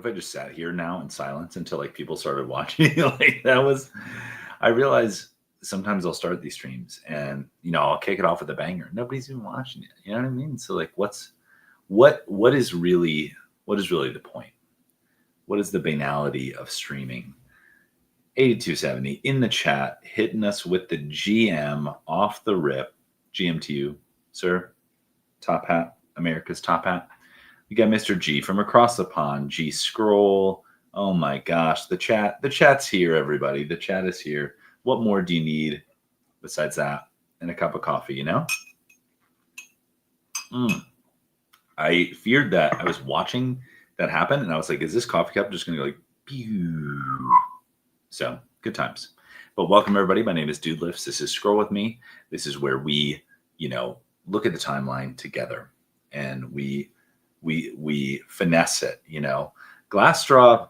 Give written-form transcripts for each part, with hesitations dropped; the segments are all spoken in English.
if I just sat here now in silence until like people started watching? Like I realize sometimes I'll start these streams and I'll kick it off with a banger. Nobody's even watching it. You know what I mean? So like what is really the point? What is the banality of streaming? 8270 in the chat, hitting us with the GM off the rip. GM to you, sir. Top hat, America's top hat. We got Mr. G from across the pond. G scroll. Oh my gosh, the chat's here, everybody. The chat is here. What more do you need besides that and a cup of coffee? I feared that. I was watching that happen, and I was like, "Is this coffee cup just going to go like?" Pew? So good times. But welcome everybody. My name is Dude Lifts. This is Scroll With Me. This is where we, look at the timeline together and we finesse it. Glass straw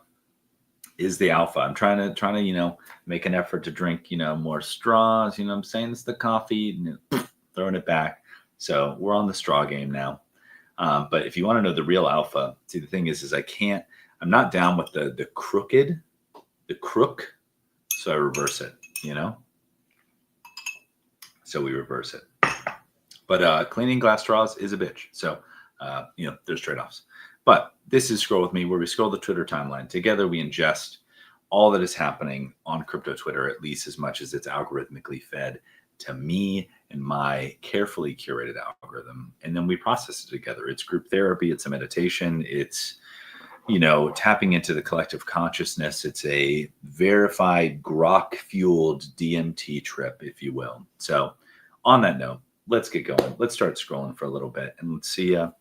is the alpha. I'm trying to make an effort to drink more straws. I'm saying it's the coffee, throwing it back. So we're on the straw game now. But if you want to know the real alpha, see, the thing is I'm not down with the crook. So I reverse it, So we reverse it. But cleaning glass straws is a bitch. So, there's trade-offs. But this is Scroll With Me, where we scroll the Twitter timeline. Together, we ingest all that is happening on crypto Twitter, at least as much as it's algorithmically fed to me and my carefully curated algorithm. And then we process it together. It's group therapy. It's a meditation. It's tapping into the collective consciousness. It's a verified Grok-fueled DMT trip, if you will. So on that note, let's get going. Let's start scrolling for a little bit and let's see what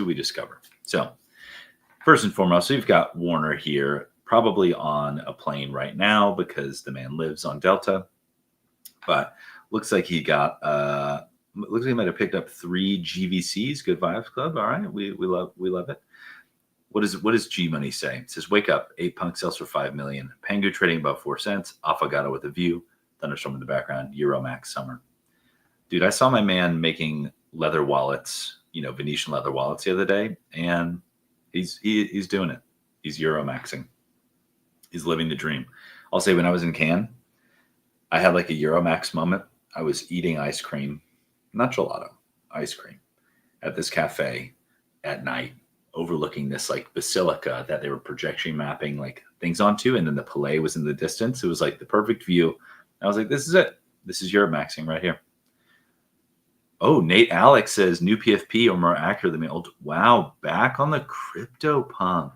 we discover. So first and foremost, we've got Warner here, probably on a plane right now because the man lives on Delta. But looks like he got looks like he might have picked up 3 GVCs. Good Vibes Club. All right, we love it. What does G Money say? It says, wake up, 8 punk sells for 5 million. Pengu trading above 4 cents. Affogato with a view. Thunderstorm in the background. Euromax summer. Dude, I saw my man making leather wallets, Venetian leather wallets the other day, and he's doing it. He's Euromaxing. He's living the dream. I'll say when I was in Cannes, I had like a Euromax moment. I was eating ice cream, not gelato, ice cream, at this cafe at night, overlooking this like basilica that they were projection mapping like things onto, and then the Palais was in the distance. It was like the perfect view. I was like, this is it. This is Euromaxing right here. Oh, Nate Alex says new PFP or more accurate than the old. Wow, back on the crypto punk.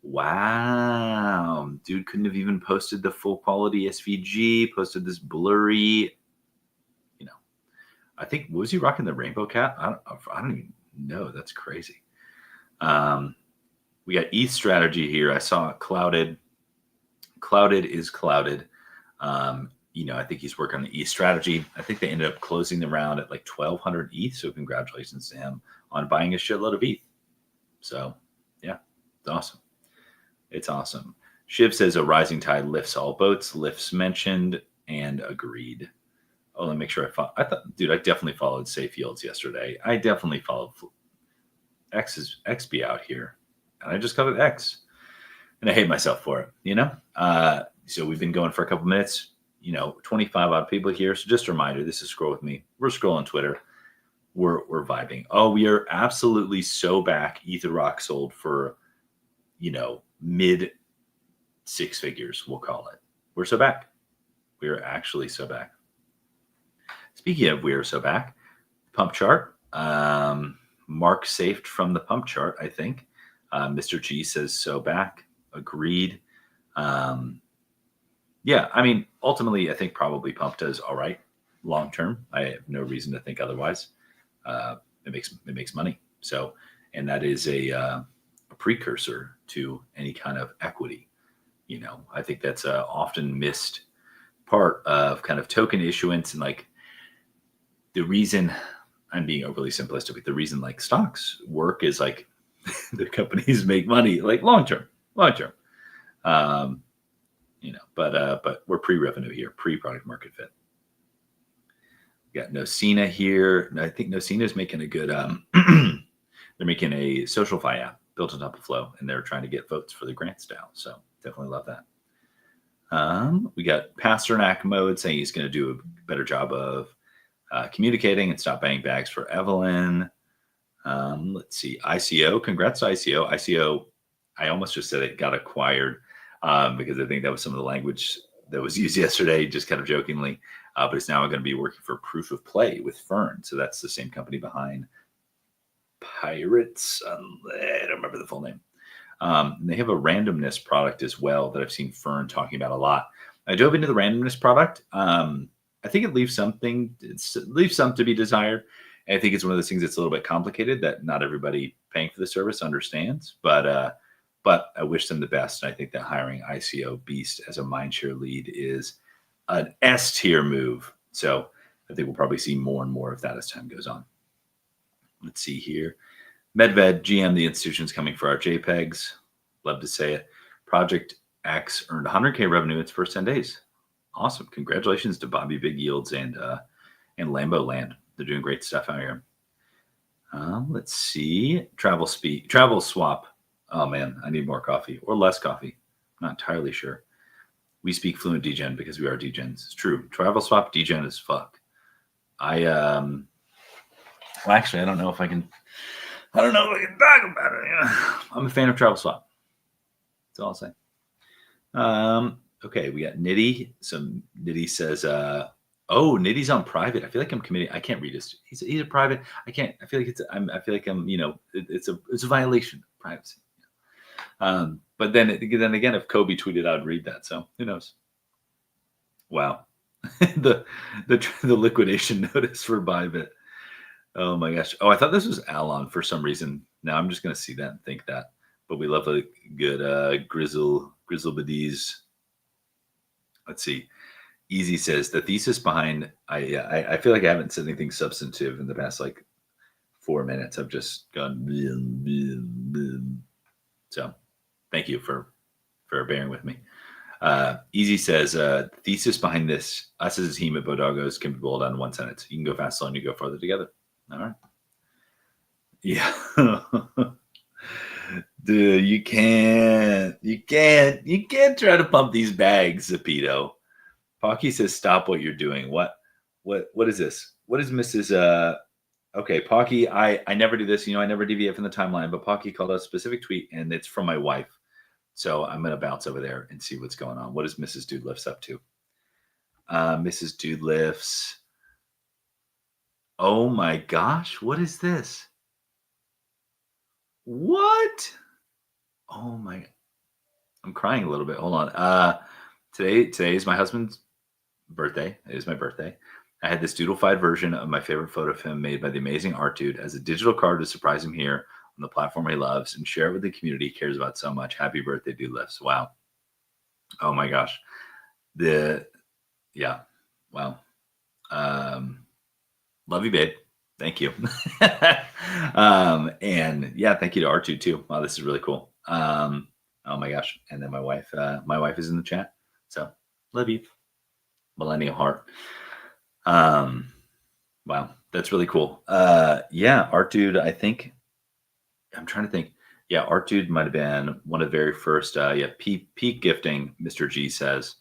Wow, dude couldn't have even posted the full quality SVG, posted this blurry, I think, was he rocking the rainbow cap? I don't even know. That's crazy. We got ETH strategy here. I saw clouded. Clouded is clouded. I think he's working on the ETH strategy. I think they ended up closing the round at like 1,200 ETH. So congratulations to him on buying a shitload of ETH. So yeah, it's awesome. It's awesome. Shiv says a rising tide lifts all boats. Lifts mentioned and agreed. Oh, let me make sure I definitely followed Safe Yields yesterday. I definitely followed XB out here. And I just called it X. And I hate myself for it, So we've been going for a couple minutes, 25 odd people here. So just a reminder, this is Scroll With Me. We're scrolling Twitter. We're vibing. Oh, we are absolutely so back. Ether Rock sold for, mid 6 figures, we'll call it. We're so back. We are actually so back. Speaking of we're so back, pump chart. Mark saved from the pump chart, I think. Mr. G says so back. Agreed. Yeah, I mean, ultimately, I think probably pump does all right long term. I have no reason to think otherwise. It makes money. So, and that is a precursor to any kind of equity. I think that's a often missed part of kind of token issuance, and like the reason I'm being overly simplistic, but the reason like stocks work is like the companies make money like long term. But we're pre-revenue here, pre-product market fit. We got Nocina here. I think Nocina is making a good. They're making a SocialFi app. built on top of Flow, and they're trying to get votes for the grant style. So definitely love that. We got Pasternak Mode saying he's going to do a better job of communicating and stop banging bags for Evelyn. Let's see. ICO. Congrats to ICO. ICO, I almost just said it got acquired because I think that was some of the language that was used yesterday, just kind of jokingly. But it's now going to be working for Proof of Play with Fern. So that's the same company behind Pirates. I don't remember the full name. They have a randomness product as well that I've seen Fern talking about a lot. I dove into the randomness product. I think it leaves some to be desired. And I think it's one of those things that's a little bit complicated that not everybody paying for the service understands. But I wish them the best. And I think that hiring ICO Beast as a mindshare lead is an S tier move. So I think we'll probably see more and more of that as time goes on. Let's see here. Medved, GM, the institution's coming for our JPEGs. Love to say it. Project X earned 100K revenue in its first 10 days. Awesome. Congratulations to Bobby Big Yields and Lambo Land. They're doing great stuff out here. Let's see. Travel Swap. Oh, man, I need more coffee or less coffee. I'm not entirely sure. We speak fluent DGen because we are DGens. It's true. Travel Swap DGen as fuck. Well, actually, I don't know if I can talk about it. Yeah. I'm a fan of Travel Swap. That's all I'll say. Okay, we got Nitty. So Nitty says, Nitty's on private. I feel like I'm committing. I can't read this. He's a private. I can't. I feel like I'm. It's a violation of privacy. But then again, if Kobe tweeted, I'd read that. So who knows? Wow, the liquidation notice for Bybit. Oh my gosh. Oh, I thought this was Alon for some reason. Now I'm just gonna see that and think that. But we love a good Grizzle Badiz. Let's see. Easy says the thesis behind. I feel like I haven't said anything substantive in the past 4 minutes. I've just gone. So, thank you for bearing with me. Easy says thesis behind this: us as a team at Bodogos can be boiled down in one sentence. You can go fast, slow, and you go farther together. All right. Yeah. Dude, you can't try to pump these bags, Zapito. Pocky says, stop what you're doing. What is this? What is Mrs. Okay, Pocky, I never do this. I never deviate from the timeline, but Pocky called out a specific tweet and it's from my wife. So I'm going to bounce over there and see what's going on. What is Mrs. Dude Lifts up to? Mrs. Dude Lifts. Oh my gosh, what is this? What? Oh my, I'm crying a little bit. Hold on. Today is my husband's birthday. It is my birthday. I had this doodle-fied version of my favorite photo of him made by the amazing art dude as a digital card to surprise him here on the platform he loves and share it with the community he cares about so much. Happy birthday, Dude Lifts. Wow. Oh my gosh. Wow. Love you, babe. Thank you. And yeah, thank you to R2 too. Wow, this is really cool. Oh my gosh. And then my wife is in the chat. So love you. Millennial heart. Wow, that's really cool. Yeah, Art Dude, I think I'm trying to think. Yeah, Art Dude might have been one of the very first peak gifting, Mr. G says.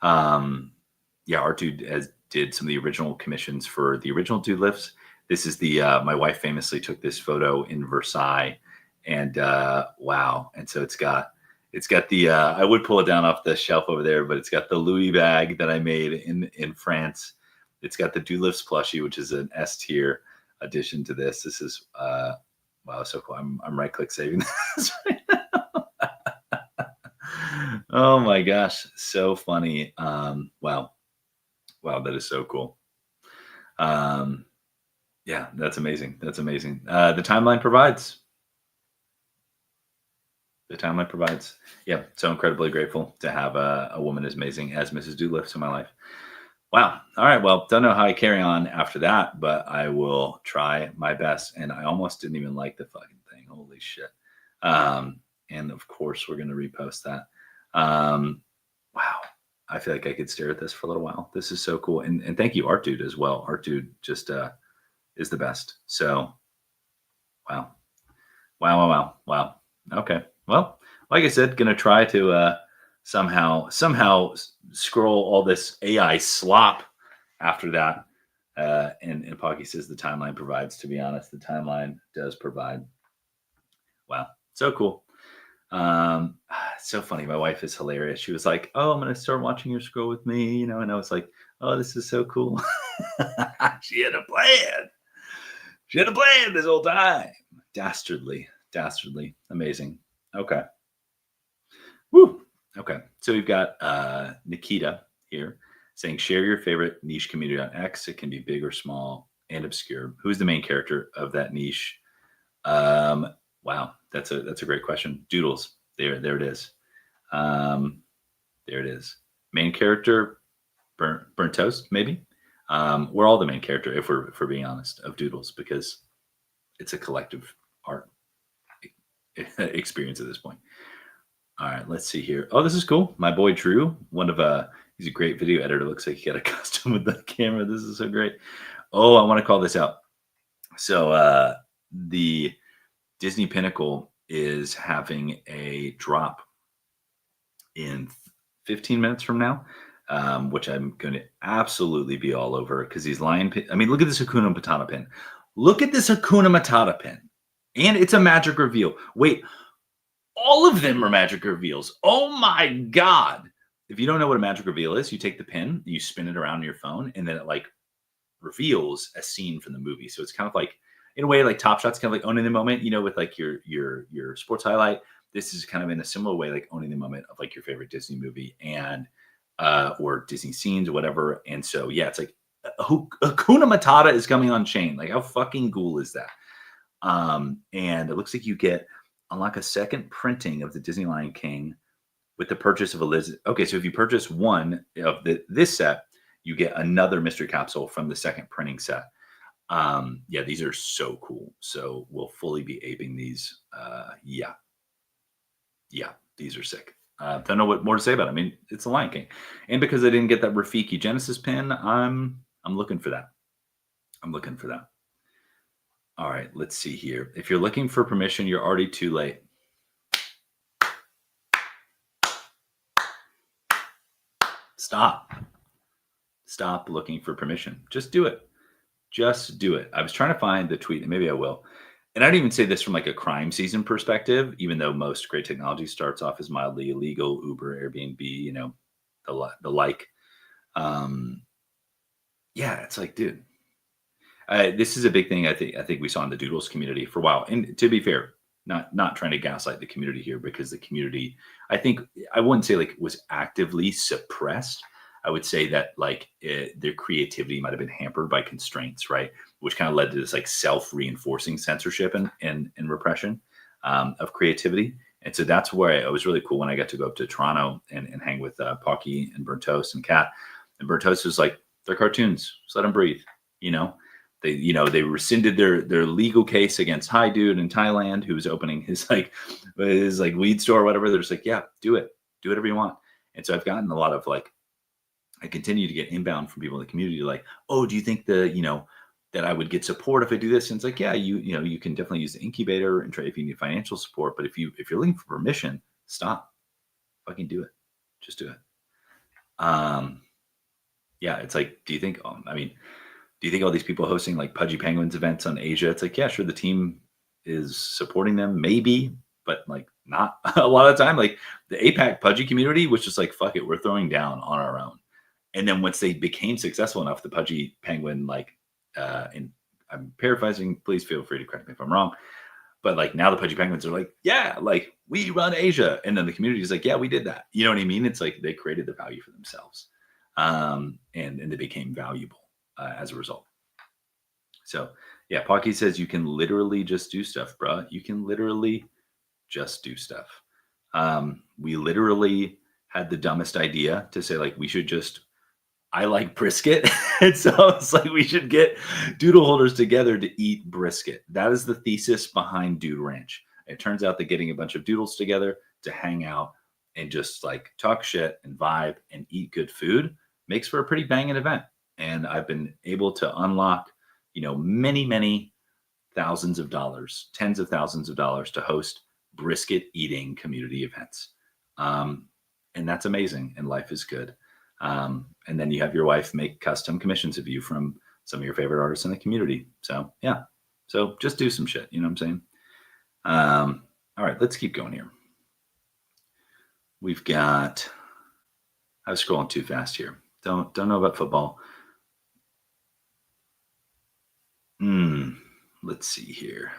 Yeah, Art Dude did some of the original commissions for the original Dude Lifts. This is my wife famously took this photo in Versailles, and wow. And so it's got the I would pull it down off the shelf over there, but it's got the Louis bag that I made in France. It's got the Dude Lifts plushie, which is an S tier addition to this. This is wow, so cool. I'm right click saving this right now. Oh my gosh, so funny. Wow, that is so cool. Yeah, that's amazing. That's amazing. The timeline provides. Yeah, so incredibly grateful to have a woman as amazing as Mrs. Dude Lifts in my life. Wow. All right. Well, don't know how I carry on after that, but I will try my best. And I almost didn't even like the fucking thing. Holy shit. And of course, we're going to repost that. Wow. I feel like I could stare at this for a little while. This is so cool. And thank you, Art Dude, as well. Art Dude just is the best. So, wow. Okay. Well, like I said, gonna try to somehow scroll all this AI slop after that. And Pocky says the timeline provides. To be honest, the timeline does provide. Wow, so cool. So funny. My wife is hilarious. She was like, "Oh, I'm gonna start watching your scroll with me," and I was like, "Oh, this is so cool." She had a plan. She had a plan this whole time. Dastardly, dastardly, amazing. Okay. Woo. Okay. So we've got Nikita here saying, share your favorite niche community on X. It can be big or small and obscure. Who's the main character of that niche? Um, wow, that's a great question. Doodles. There it is. Um, there it is. Main character, burnt toast, maybe. We're all the main character, if we're being honest, of Doodles, because it's a collective art experience at this point. All right, let's see here. Oh, this is cool. My boy Drew, he's a great video editor. Looks like he got a custom with the camera. This is so great. Oh, I want to call this out. So the Disney Pinnacle is having a drop in 15 minutes from now, which I'm going to absolutely be all over because these lion pin. I mean, look at this Hakuna Matata pin. Look at this Hakuna Matata pin. And it's a magic reveal. Wait, all of them are magic reveals. Oh my God. If you don't know what a magic reveal is, you take the pin, you spin it around your phone, and then it like reveals a scene from the movie. So it's kind of like, in a way, like Top Shot's kind of like owning the moment, with like your sports highlight. This is kind of in a similar way, like owning the moment of like your favorite Disney movie and or Disney scenes or whatever. And so yeah, it's like Hakuna Matata is coming on chain. Like how fucking cool is that? And it looks like you get unlock a second printing of the Disney Lion King with the purchase of Elizabeth. Okay, so if you purchase one of this set, you get another mystery capsule from the second printing set. Yeah, these are so cool. So we'll fully be aping these. Yeah, these are sick. Don't know what more to say about it. I mean, it's the Lion King, and because I didn't get that Rafiki Genesis pin, I'm looking for that. I'm looking for that. All right, let's see here. If you're looking for permission, you're already too late. Stop. Stop looking for permission. Just do it. Just do it. I was trying to find the tweet, and maybe I will. And I don't even say this from like a crime season perspective, even though most great technology starts off as mildly illegal, Uber, Airbnb, the like. Um, yeah, it's like, dude, this is a big thing. I think we saw in the Doodles community for a while. And to be fair, not trying to gaslight the community here, because the community, I wouldn't say like was actively suppressed. I would say that like their creativity might have been hampered by constraints, right? Which kind of led to this like self-reinforcing censorship and repression of creativity. And so that's where it was really cool when I got to go up to Toronto and hang with Pocky and Burnt Toast and Kat. And Burnt Toast was like, they're cartoons, just let them breathe, you know? They rescinded their legal case against Hi Dude in Thailand, who was opening his weed store or whatever. They're just like, yeah, do it, do whatever you want. And so I've gotten a lot of like, I continue to get inbound from people in the community like, oh, do you think that I would get support if I do this? And it's like, yeah, you can definitely use the incubator and try if you need financial support. But if you're looking for permission, stop, fucking do it, just do it. Yeah, it's like, do you think? Do you think all these people hosting like Pudgy Penguins events on Asia? It's like, yeah, sure, the team is supporting them, maybe, but like not a lot of the time. Like the APAC Pudgy community was just like, fuck it, we're throwing down on our own. And then once they became successful enough, the Pudgy Penguin, and I'm paraphrasing, please feel free to correct me if I'm wrong, but like now the Pudgy Penguins are like, yeah, like we run Asia. And then the community is like, yeah, we did that. You know what I mean? It's like they created the value for themselves. And they became valuable as a result. So yeah, Pocky says you can literally just do stuff, bro. You can literally just do stuff. We literally had the dumbest idea to say like I like brisket. And so it's like we should get doodle holders together to eat brisket. That is the thesis behind Dude Ranch. It turns out that getting a bunch of doodles together to hang out and just like talk shit and vibe and eat good food makes for a pretty banging event. And I've been able to unlock, many, many thousands of dollars, tens of thousands of dollars to host brisket eating community events. And that's amazing. And life is good. And then you have your wife make custom commissions of you from some of your favorite artists in the community. So yeah. So just do some shit. You know what I'm saying? All right, let's keep going here. We've got, I was scrolling too fast here. Don't know about football. Let's see here.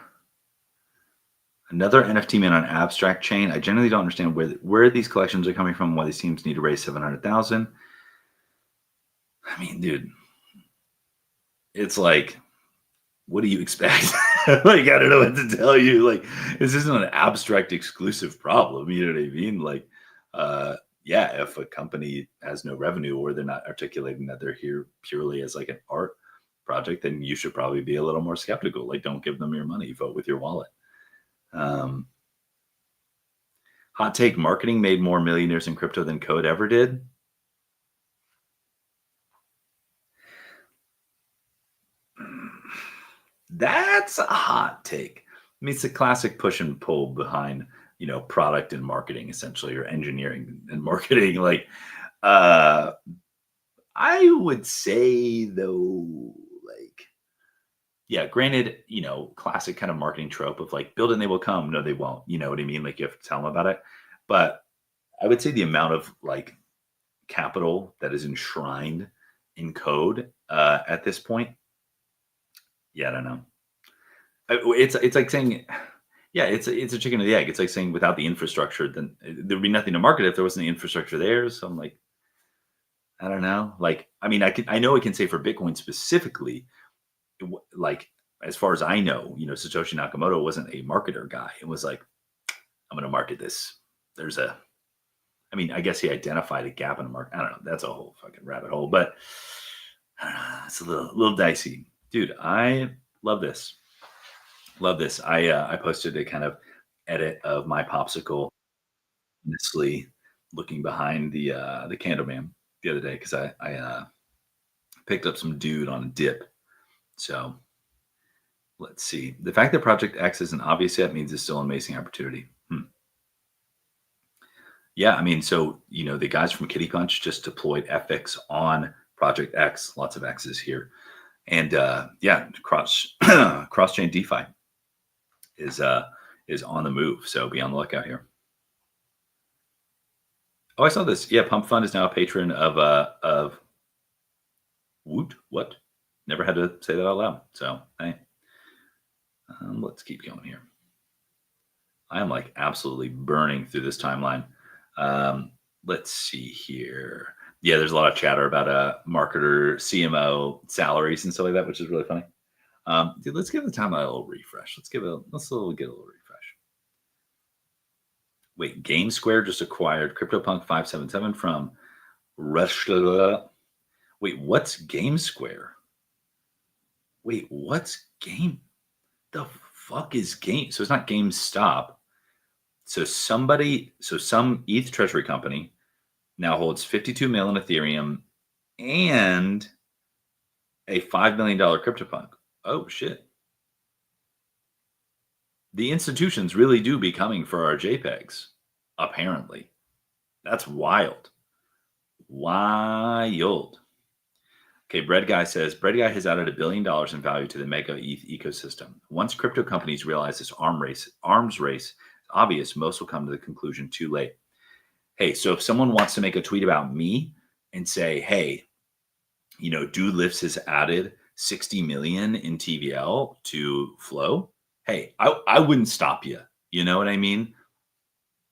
Another NFT man on Abstract Chain. I generally don't understand where these collections are coming from. Why these teams need to raise 700,000. I mean, dude, it's like, what do you expect? Like, I don't know what to tell you. Like, this isn't an abstract exclusive problem. You know what I mean? Like, yeah, if a company has no revenue or they're not articulating that they're here purely as like an art project, then you should probably be a little more skeptical. Like, don't give them your money, vote with your wallet. Hot take: marketing made more millionaires in crypto than code ever did. That's a hot take. I mean, it's a classic push and pull behind, product and marketing, essentially, or engineering and marketing. Like, I would say though, like, yeah, granted, classic kind of marketing trope of like, build and they will come. No, they won't. You know what I mean? Like, you have to tell them about it. But I would say the amount of like capital that is enshrined in code at this point, yeah, I don't know. It's like saying, yeah, it's a chicken or the egg. It's like saying without the infrastructure, then there'd be nothing to market if there wasn't the infrastructure there. So I'm like, I don't know. Like, I mean, I know I can say for Bitcoin specifically, like as far as I know, Satoshi Nakamoto wasn't a marketer guy. It was like, I'm going to market this. I mean, I guess he identified a gap in the market. I don't know. That's a whole fucking rabbit hole, but I don't know. It's a little dicey, dude. I love this. Love this. I posted a kind of edit of my popsicle, honestly, looking behind the Candleman the other day because I picked up some dude on a dip. So let's see. The fact that Project X isn't obvious yet means it's still an amazing opportunity. Yeah, I mean, so the guys from Kitty Punch just deployed FX on Project X. Lots of X's here, and yeah, cross chain DeFi is on the move. So be on the lookout here. Oh, I saw this. Yeah, Pump Fund is now a patron of Woot. What? Never had to say that out loud. So hey, let's keep going here. I am like absolutely burning through this timeline. Let's see here. Yeah, there's a lot of chatter about marketer, CMO salaries and stuff like that, which is really funny. Dude, let's give the timeline a little refresh. Let's get a little refresh. Wait, Game Square just acquired CryptoPunk 577 from Russia. Wait, what's Game Square? Wait, what's Game? The fuck is Game? So it's not GameStop. So some ETH treasury company now holds 52 mil in Ethereum and a $5 million CryptoPunk. Oh shit. The institutions really do be coming for our JPEGs, apparently. That's wild. Wild. Okay, Bread Guy says, Bread Guy has added $1 billion in value to the mega ETH ecosystem. Once crypto companies realize this arms race is obvious, most will come to the conclusion too late. Hey, so if someone wants to make a tweet about me and say, hey, Dude Lifts has added 60 million in TVL to Flow, hey, I wouldn't stop you. You know what I mean?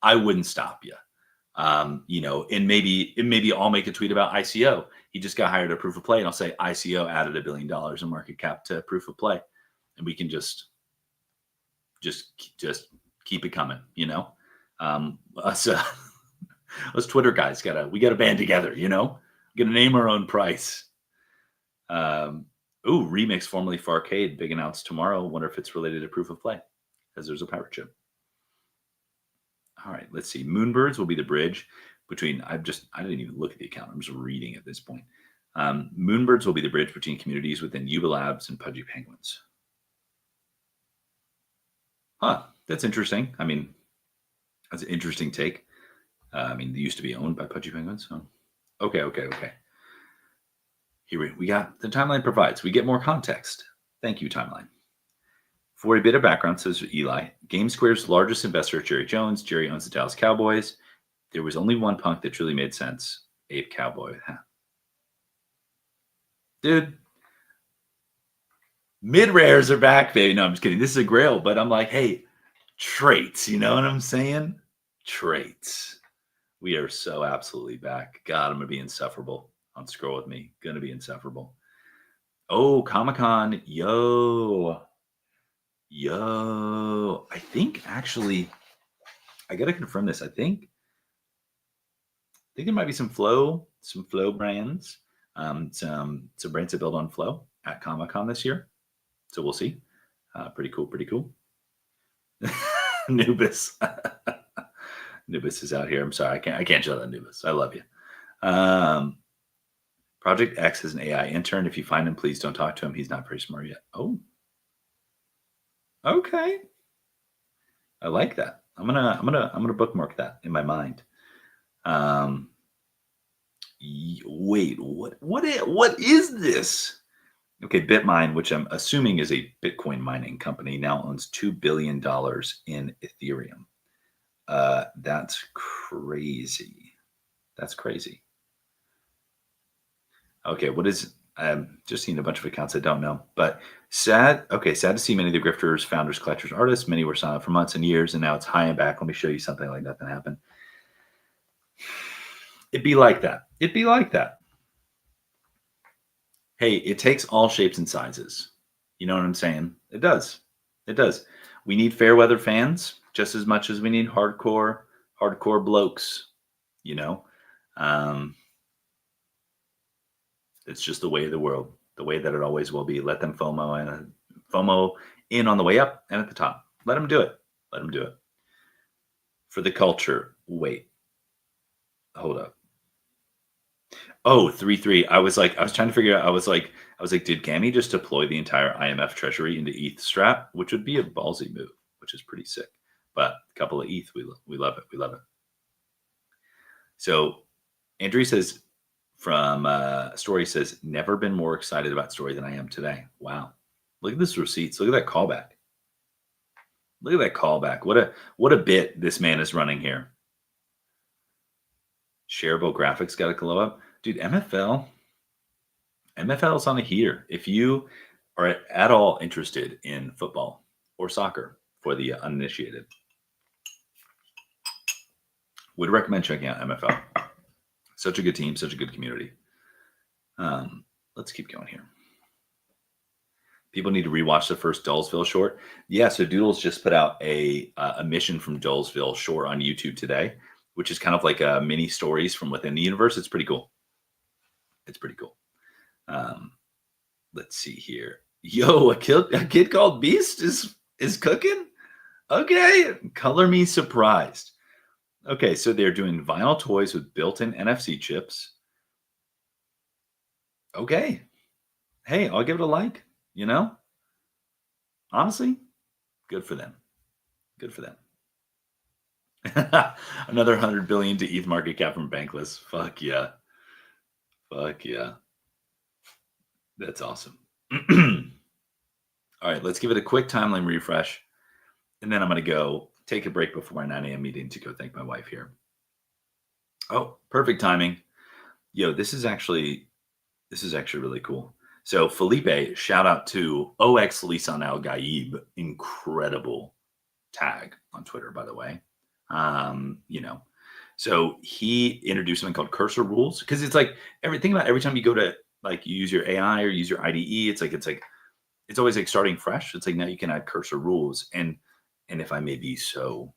I wouldn't stop you. And maybe I'll make a tweet about ICO. He just got hired at Proof of Play, and I'll say ICO added $1 billion in market cap to Proof of Play, and we can just keep it coming. Us Twitter guys we gotta band together. Gotta name our own price. Remix formerly for Arcade, big announce tomorrow. Wonder if it's related to Proof of Play, because there's a pirate ship. All right, let's see. Moonbirds will be the bridge between. I didn't even look at the account. I'm just reading at this point. Moonbirds will be the bridge between communities within Yuba Labs and Pudgy Penguins. Huh, that's interesting. I mean, That's an interesting take. I mean, they used to be owned by Pudgy Penguins. So, okay. Here we got the timeline provides. We get more context. Thank you, timeline. For a bit of background, says Eli, GameSquare's largest investor, Jerry Jones. Jerry owns the Dallas Cowboys. There was only one punk that truly made sense. Ape Cowboy. Dude, mid rares are back, baby. No, I'm just kidding. This is a grail, but I'm like, hey, traits. You know what I'm saying? Traits. We are so absolutely back. God, I'm going to be insufferable on Scroll With Me. Going to be insufferable. Oh, Comic-Con. Yo. I think actually, I got to confirm this. I think there might be some Flow brands, some brands that build on Flow at Comic-Con this year. So we'll see. Pretty cool. Nubis. Nubis is out here. I'm sorry. I can't show that Nubis. I love you. Project X is an AI intern. If you find him, please don't talk to him. He's not very smart yet. Oh. Okay. I like that. I'm gonna bookmark that in my mind. Wait, what is this? Okay, Bitmine, which I'm assuming is a Bitcoin mining company, now owns $2 billion in Ethereum. That's crazy. Okay, what is? I'm just seeing a bunch of accounts I don't know, but sad. Okay, sad to see many of the grifters, founders, collectors, artists. Many were silent for months and years, and now it's high and back. Let me show you something like that happened. It'd be like that. Hey, it takes all shapes and sizes. You know what I'm saying? It does. We need fair weather fans just as much as we need hardcore blokes. You know, it's just the way of the world, the way that it always will be. Let them FOMO in on the way up and at the top. Let them do it. For the culture. Wait, hold up. Oh, 3-3. I was trying to figure out. I was like, did Gammy just deploy the entire IMF treasury into ETH strap, which would be a ballsy move, which is pretty sick. But a couple of ETH, we love it. So Andrew says from Story says, never been more excited about Story than I am today. Wow. Look at this receipts. Look at that callback. What a bit this man is running here. Shareable graphics got to glow up. Dude, MFL is on a heater. If you are at all interested in football or soccer for the uninitiated, would recommend checking out MFL. Such a good team, such a good community. Let's keep going here. People need to rewatch the first Dullsville short. Yeah, so Doodles just put out a mission from Dullsville short on YouTube today, which is kind of like a mini stories from within the universe. It's pretty cool. Let's see here. Yo, a kid called Beast is cooking. Okay, color me surprised. Okay, so they're doing vinyl toys with built-in NFC chips. Okay, hey, I'll give it a like. You know, honestly, good for them. Another 100 billion to ETH market cap from Bankless. Fuck yeah. That's awesome. All right, let's give it a quick timeline refresh, and then I'm going to go take a break before my 9 a.m. meeting to go thank my wife here. Oh, perfect timing. Yo, this is actually really cool. So Felipe, shout out to OX Lisan Al Gaib, incredible tag on Twitter, by the way. So he introduced something called cursor rules, because it's like every time you go to like you use your AI or use your IDE, it's always like starting fresh. It's like now you can add cursor rules, and if I may be so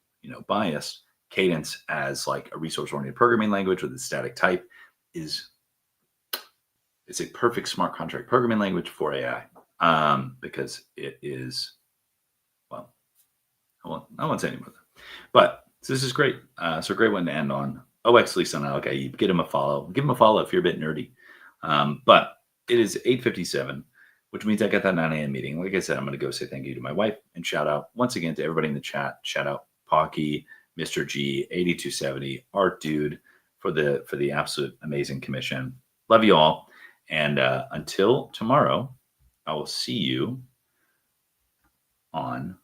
biased, Cadence as like a resource-oriented programming language with a static type it's a perfect smart contract programming language for AI, because it is, well, I won't say any more. But this is great. So a great one to end on. OX Lisan Al Gaib. Give him a follow if you're a bit nerdy. But it is 8:57, which means I got that 9 a.m. meeting. Like I said, I'm going to go say thank you to my wife and shout out once again to everybody in the chat. Shout out Pocky, Mr. G, 8270, Art Dude for the absolute amazing commission. Love you all. And until tomorrow, I will see you on